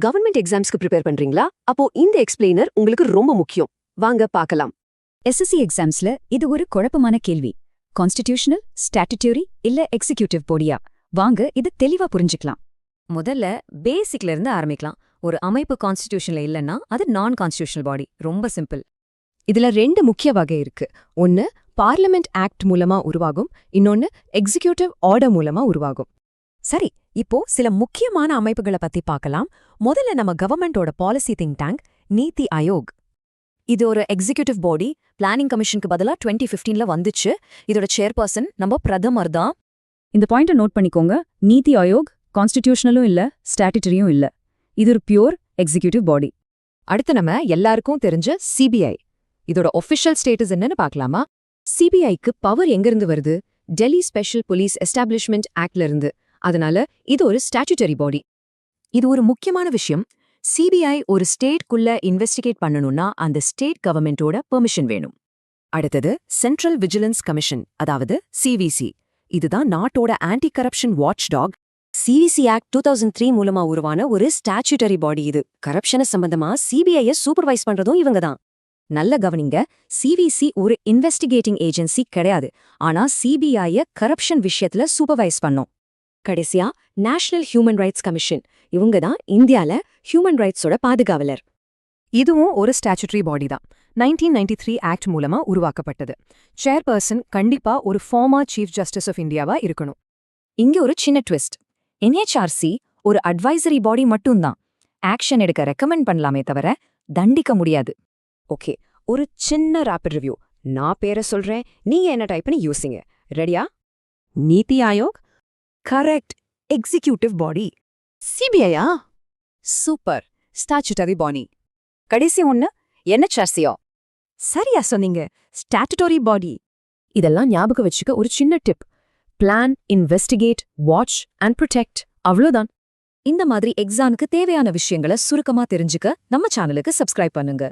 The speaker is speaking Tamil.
கவர்மெண்ட் எக்ஸாம்ஸ்க்கு ப்ரிப்பேர் பண்றீங்களா? அப்போ இந்த எக்ஸ்பிளைனர் உங்களுக்கு ரொம்ப முக்கியம். வாங்க பார்க்கலாம். எஸ்எஸ்சி எக்ஸாம்ஸ்ல இது ஒரு குழப்பமான கேள்வி. கான்ஸ்டிடியூஷனல், ஸ்டாட்யூட்டரி இல்ல எக்ஸிகியூட்டிவ் போடியா? வாங்க இது தெளிவா புரிஞ்சுக்கலாம். முதல்ல பேசிக்ல இருந்து ஆரம்பிக்கலாம். ஒரு அமைப்பு கான்ஸ்டிடியூஷன்ல இல்லைன்னா அது நான் கான்ஸ்டிடியூஷனல் பாடி. ரொம்ப சிம்பிள். இதுல 2 முக்கிய வகை இருக்கு. ஒன்னு பார்லிமெண்ட் ஆக்ட் மூலமா உருவாகும், இன்னொன்னு எக்ஸிகியூட்டிவ் ஆர்டர் மூலமா உருவாகும். சரி, இப்போ சில முக்கியமான அமைப்புகளை பத்தி பார்க்கலாம். முதல்ல நம்ம கவர்மெண்டோட பாலிசி திங்க் டேங்க் நீதி ஆயோக். இது ஒரு எக்ஸிகியூட்டிவ் பாடி. பிளானிங் கமிஷனுக்கு பதிலா 2015ல வந்துச்சு. இதோட சேர்பர்சன் நம்ம பிரதமர் தான். இந்த பாயிண்ட்டை நோட் பண்ணிக்கோங்க. நீதி ஆயோக் கான்ஸ்டிடியூஷனலும் இல்ல, ஸ்டாட்யூட்டரியும் இல்ல. இது ஒரு பியூர் எக்ஸிகியூட்டிவ் பாடி. அடுத்து நம்ம எல்லாருக்கும் தெரிஞ்ச சிபிஐ. இதோட ஒஃபிஷியல் ஸ்டேட்டஸ் என்னன்னு பார்க்கலாமா? சிபிஐக்கு பவர் எங்கிருந்து வருது? டெல்லி ஸ்பெஷல் போலீஸ் எஸ்டாப்ளிஷ்மெண்ட் ஆக்ட்ல இருந்து. அதனால இது ஒரு ஸ்டாட்யூட்டரி பாடி. இது ஒரு முக்கியமான விஷயம். சிபிஐ ஒரு ஸ்டேட்குள்ள இன்வெஸ்டிகேட் பண்ணணும்னா அந்த ஸ்டேட் கவர்மெண்டோட பெர்மிஷன் வேணும். அடுத்தது சென்ட்ரல் விஜிலன்ஸ் கமிஷன், அதாவது சிவிசி. இதுதான் நாட்டோட anti corruption watchdog. CVC act 2003 மூலமா உருவான ஒரு ஸ்டாட்யூட்டரி பாடி இது. கரப்ஷனை சம்பந்தமா சிபிஐயை சூப்பர்வைஸ் பண்றதும் இவங்க தான். நல்ல கவனிங்க, சிவிசி ஒரு இன்வெஸ்டிகேட்டிங் ஏஜென்சி கிடையாது. ஆனா சிபிஐய கரப்ஷன் விஷயத்துல சூப்பர்வைஸ் பண்ணும். கடைசியா நேஷனல் ஹியூமன் ரைட்ஸ் கமிஷன். இவங்க தான் இந்தியால ஹியூமன் ரைட்ஸோட பாதுகாவலர். இதுவும் ஒரு ஸ்டாட்யூட்டரி பாடி தான். 1993 ஆக்ட் மூலமா உருவாக்கப்பட்டது. சேர்பர்சன் கண்டிப்பா ஒரு ஃபார்மர் சீஃப் ஜஸ்டிஸ் ஆஃப் இந்தியாவா இருக்கணும். இங்க ஒரு சின்ன ட்விஸ்ட். என்ஹெச்ஆர்சி ஒரு அட்வைசரி பாடி மட்டும்தான். ஆக்ஷன் எடுக்க ரெக்கமெண்ட் பண்ணலாமே தவிர தண்டிக்க முடியாது. ஓகே, ஒரு சின்ன ரேபிட் ரிவ்யூ. நான் பேரை சொல்றேன், நீங்க என்ன டைப் பண்ணி யூசிங்க. ரெடியா? நீதி ஆயோக் கரெக்ட், எக்ஸிகியூட்டிவ் பாடி. சிபிஐயா? சூப்பர், ஸ்டாட்யூட்டரி பாடி. கடைசி ஒன்னு என்ஹெச்ஆர்சியா? சரியா சொன்னீங்க, ஸ்டாட்யூட்டரி பாடி. இதெல்லாம் ஞாபகம் வச்சுக்க ஒரு சின்ன tip. Plan, investigate, watch and protect. அவ்வளோதான். இந்த மாதிரி எக்ஸாமுக்கு தேவையான விஷயங்களை சுருக்கமா தெரிஞ்சுக்க நம்ம சேனலுக்கு சப்ஸ்கிரைப் பண்ணுங்க.